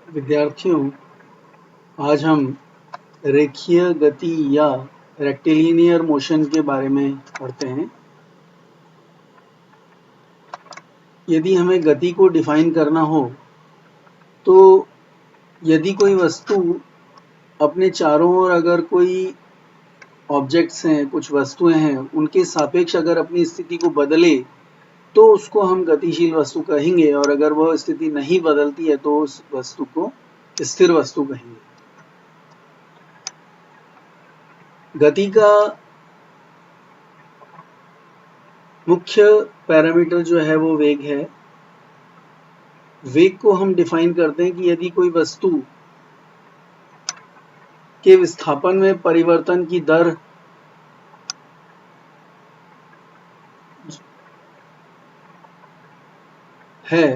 विद्यार्थियों, आज हम रेखीय गति या रेक्टिलिनियर मोशन के बारे में पढ़ते हैं। यदि हमें गति को डिफाइन करना हो तो यदि कोई वस्तु अपने चारों ओर अगर कोई ऑब्जेक्ट्स हैं, कुछ वस्तुएं हैं, उनके सापेक्ष अगर अपनी स्थिति को बदले तो उसको हम गतिशील वस्तु कहेंगे, और अगर वह स्थिति नहीं बदलती है तो उस वस्तु को स्थिर वस्तु कहेंगे। गति का मुख्य पैरामीटर जो है वो वेग है। वेग को हम डिफाइन करते हैं कि यदि कोई वस्तु के विस्थापन में परिवर्तन की दर है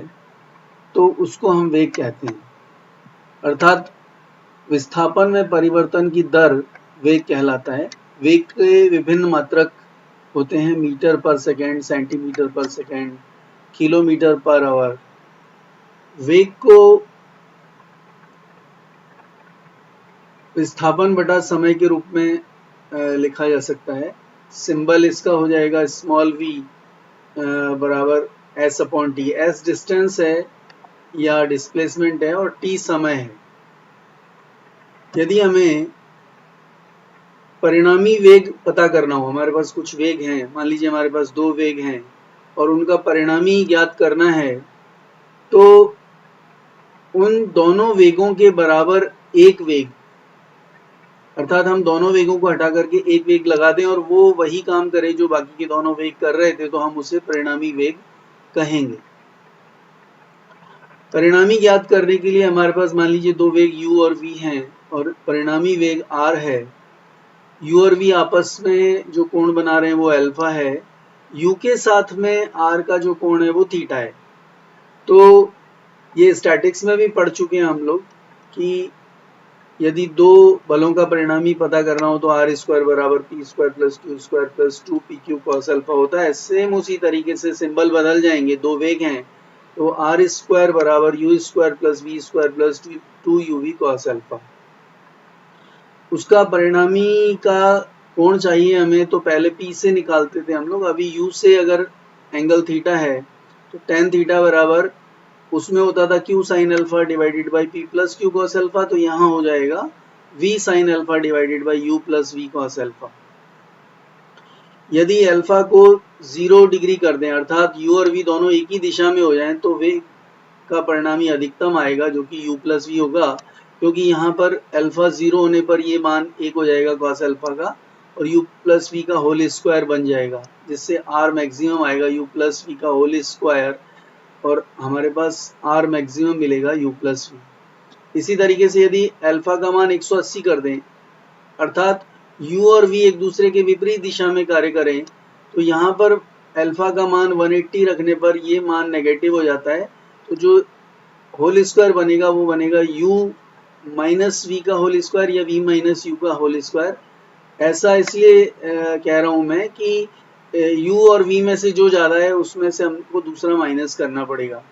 तो उसको हम वेग कहते हैं। अर्थात विस्थापन में परिवर्तन की दर वेग कहलाता है। वेग के विभिन्न मात्रक होते हैं: मीटर पर सेकेंड, सेंटीमीटर पर सेकेंड, किलोमीटर पर आवर। वेग को विस्थापन बटा समय के रूप में लिखा जा सकता है। सिंबल इसका हो जाएगा स्मॉल v बराबर s upon T. s distance है या डिस्प्लेसमेंट है और t समय है। यदि हमें परिणामी वेग पता करना हो, हमारे पास कुछ वेग हैं, मान लीजिए हमारे पास दो वेग हैं और उनका परिणामी ज्ञात करना है, तो उन दोनों वेगों के बराबर एक वेग, अर्थात हम दोनों वेगों को हटा करके एक वेग लगा दें और वो वही काम करे जो बाकी के दोनों वेग कर रहे थे, तो हम उसे परिणामी वेग कहेंगे। परिणामी ज्ञात करने के लिए हमारे पास मान लीजिए दो वेग u और v हैं और परिणामी वेग r है। u और v आपस में जो कोण बना रहे हैं वो अल्फा है। u के साथ में r का जो कोण है वो थीटा है। तो ये स्टैटिक्स में भी पढ़ चुके हैं हम लोग कि यदि दो बलों का परिणामी पता करना हो तो आर स्क्वायर बराबर P square plus Q square plus 2pq cos alpha होता है। सेम उसी तरीके से सिंबल बदल जाएंगे। दो वेग हैं तो आर स्क्वायर बराबर you square plus we square plus 2uv cos alpha. उसका परिणामी का कोण चाहिए हमें, तो पहले p से निकालते थे हम लोग। अभी u से अगर एंगल थीटा है तो टेन थीटा बराबर उसमें होता था q sine alpha divided by p plus Q cos alpha, तो यहाँ हो जाएगा v sine alpha divided by u plus v cos alpha. यदि अल्फा को 0 डिग्री कर दें, अर्थात u और v दोनों एक ही दिशा में हो जाएं, तो वेग का परिणामी अधिकतम आएगा जो कि u प्लस v होगा, क्योंकि यहाँ पर अल्फा 0 होने पर ये मान 1 हो जाएगा cos अल्फा का और u प्लस v का होल स्क्वायर बन जाएगा, जिससे r मैक्सिमम आएगा u प्लस v का होल स्क्वायर और हमारे पास r मैक्सिमम मिलेगा u प्लस v। इसी तरीके से यदि अल्फा का मान 180 कर दें, अर्थात u और v एक दूसरे के विपरीत दिशा में कार्य करें, तो यहाँ पर अल्फा का मान 180 रखने पर ये मान नेगेटिव हो जाता है। तो जो होल स्क्वायर बनेगा वो बनेगा u माइनस वी का होल स्क्वायर या v माइनस यू का होल स्क्वायर। ऐसा इसलिए कह रहा हूँ मैं कि u और v में से जो ज़्यादा है उसमें से हमको दूसरा माइनस करना पड़ेगा।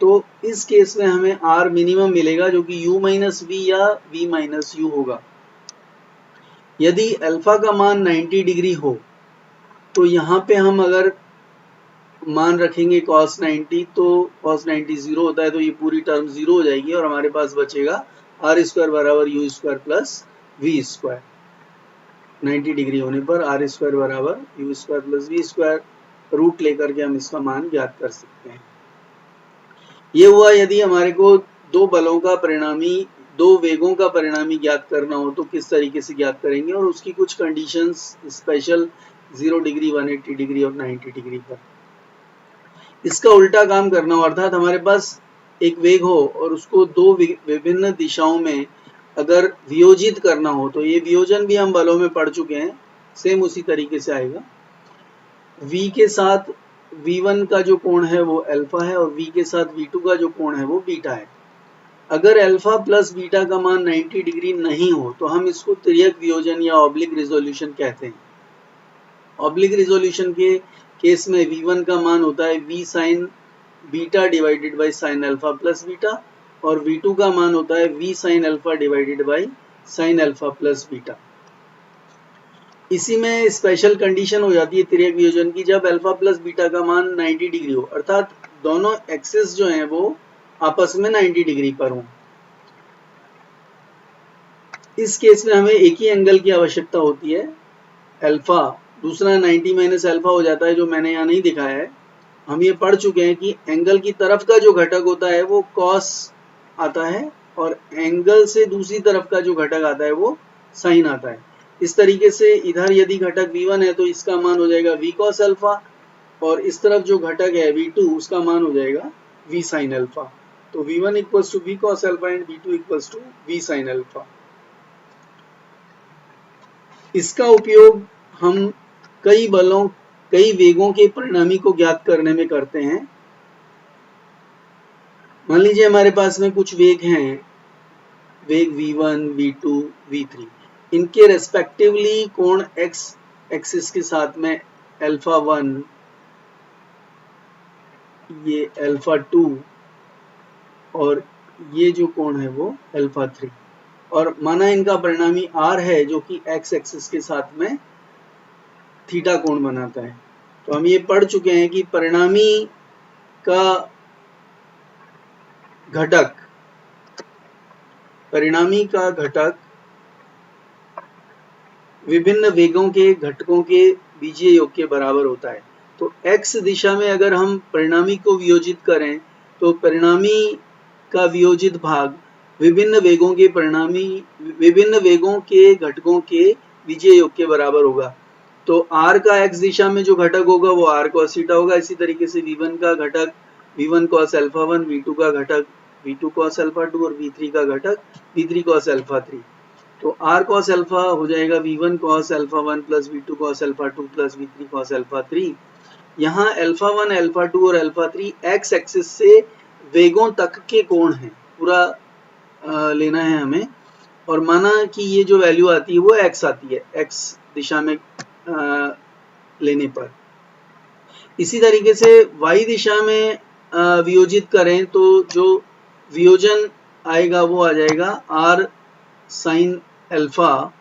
तो इस केस में हमें r मिनिमम मिलेगा जो कि u माइनस वी या v माइनस यू होगा। यदि अल्फा का मान 90 डिग्री हो तो यहाँ पे हम अगर मान रखेंगे cos 90, तो cos 90 0 होता है, तो ये पूरी टर्म 0 हो जाएगी और हमारे पास बचेगा r स्क्वायर बराबर you square plus we square. 90 degree होने पर r स्क्वायर बराबर you square plus we square root लेकर के हम इसका मान ज्ञात कर सकते हैं। ये हुआ यदि हमारे को दो बलों का परिणामी, दो वेगों का परिणामी ज्ञात करना हो तो किस तरीके से ज्ञात करेंगे, और उसकी कुछ कंडीशंस स्पेशल 0 डिग्री, 180 डिग्री और 90 डिग्री पर। इसका उल्टा काम करना हो, अर्थात हमारे पास एक वेग हो और उसको दो विभिन्न दिशाओं में अगर वियोजित करना हो, तो ये वियोजन भी हम बलों में पढ़ चुके हैं, सेम उसी तरीके से आएगा। v के साथ v1 का जो कोण है वो अल्फा है और v के साथ v2 का जो कोण है वो बीटा है। अगर अल्फा प्लस बीटा का मान 90 डिग्री नहीं हो तो हम इसको तिर्यक वियोजन या ऑब्लिक रिजोल्यूशन कहते हैं। ऑब्लिक रिजोल्यूशन के केस में v1 का मान होता है v sign beta divided by sine alpha plus beta, और v2 का मान होता है v sin alpha divided by sin alpha plus beta. इसी में स्पेशल कंडीशन हो जाती है तिर्यक वियोजन की, जब अल्फा प्लस बीटा का मान 90 डिग्री हो, अर्थात दोनों एक्सिस जो हैं वो आपस में 90 डिग्री पर हों। इस केस में हमें एक ही एंगल की आवश्यकता होती है अल्फा, दूसरा 90 माइनस अल्फा हो जाता है जो मैंने यहाँ नहीं दिखाया है। हम ये पढ़ चुके हैं कि एंगल की तरफ का जो घटक होता है वो कॉस आता है और एंगल से दूसरी तरफ का जो घटक आता है वो साइन आता है। इस तरीके से इधर यदि घटक v1 है तो इसका मान हो जाएगा v cos अल्फा, और इस तरफ जो घटक है v2 उसका मान हो जाएगा v sin अल्फा। तो v1 equals to v cos alpha and v2 equals to v sin alpha. इसका उपयोग हम कई बलों, कई वेगों के परिणामी को ज्ञात करने में करते हैं। मान लीजिए हमारे पास में कुछ वेग हैं, वेग v1, v2, v3, इनके रेस्पेक्टिवली कोण x एक्सिस के साथ में अल्फा 1, ये अल्फा 2 और ये जो कोण है वो अल्फा 3, और माना इनका परिणामी r है जो कि x एक्सिस के साथ में थीटा कोण बनाता है। तो हम ये पढ़ चुके हैं कि परिणामी का घटक विभिन्न वेगों के घटकों के बीजीय योग के बराबर होता है। तो x दिशा में अगर हम परिणामी को वियोजित करें तो परिणामी का वियोजित भाग विभिन्न वेगों के घटकों के बीजीय योग के बराबर होगा। तो r का x दिशा में जो घटक होगा वो r cos थीटा होगा। इसी तरीके से v1 का घटक v1 cos अल्फा 1, v2 का घटक v2 cos अल्फा 2 और v3 का घटक v3 cos अल्फा 3। तो r cos अल्फा हो जाएगा v1 cos alpha 1 plus v2 cos alpha 2 plus v3 cos alpha 3। यहाँ अल्फा 1, अल्फा 2 और अल्फा 3 x एक्सिस से वेगों तक के कोण हैं, पूरा लेना है हमें। और माना कि ये जो वैल्यू आती है वो x आती है, x दिशा में लेने पर। इसी तरीके से y दिशा में वियोजित करें तो जो वियोजन आएगा वो आ जाएगा r sin अल्फा,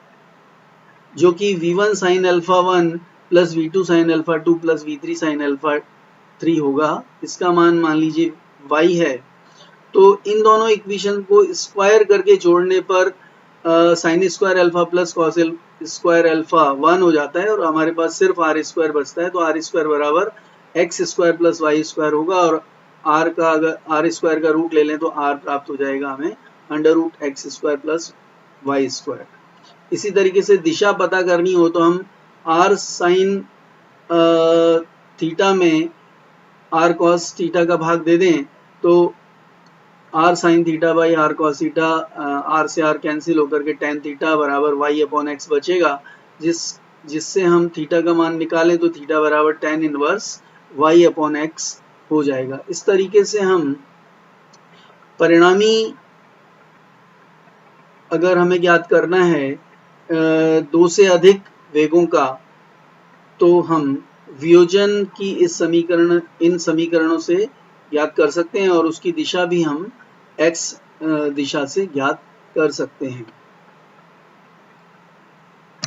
जो कि v1 sin alpha 1 plus v2 sin alpha 2 plus v3 sin alpha 3 होगा। इसका मान लीजिए y है। तो इन दोनों इक्वेशन को स्क्वायर करके जोड़ने पर sine square alpha plus cos square alpha 1 हो जाता है और हमारे पास सिर्फ आर स्क्वायर बचता है। तो आर स्क्वायर बराबर x square plus y square होगा, और आर का अगर आर स्क्वायर का रूट ले लें तो आर प्राप्त हो जाएगा हमें under root x square plus y square. इसी तरीके से दिशा पता करनी हो तो हम आर साइन थीटा में आर कॉस थीटा का भाग दे दें तो r sine theta by r cos theta, r से आर कैंसिल होकर के टेन थीटा बराबर वाई अपॉन एक्स बचेगा, जिससे हम थीटा का मान निकालें तो थीटा बराबर tan inverse y upon x हो जाएगा। इस तरीके से हम परिणामी अगर हमें ज्ञात करना है दो से अधिक वेगों का, तो हम वियोजन की इन समीकरणों से ज्ञात कर सकते हैं और उसकी दिशा भी हम x दिशा से ज्ञात कर सकते हैं।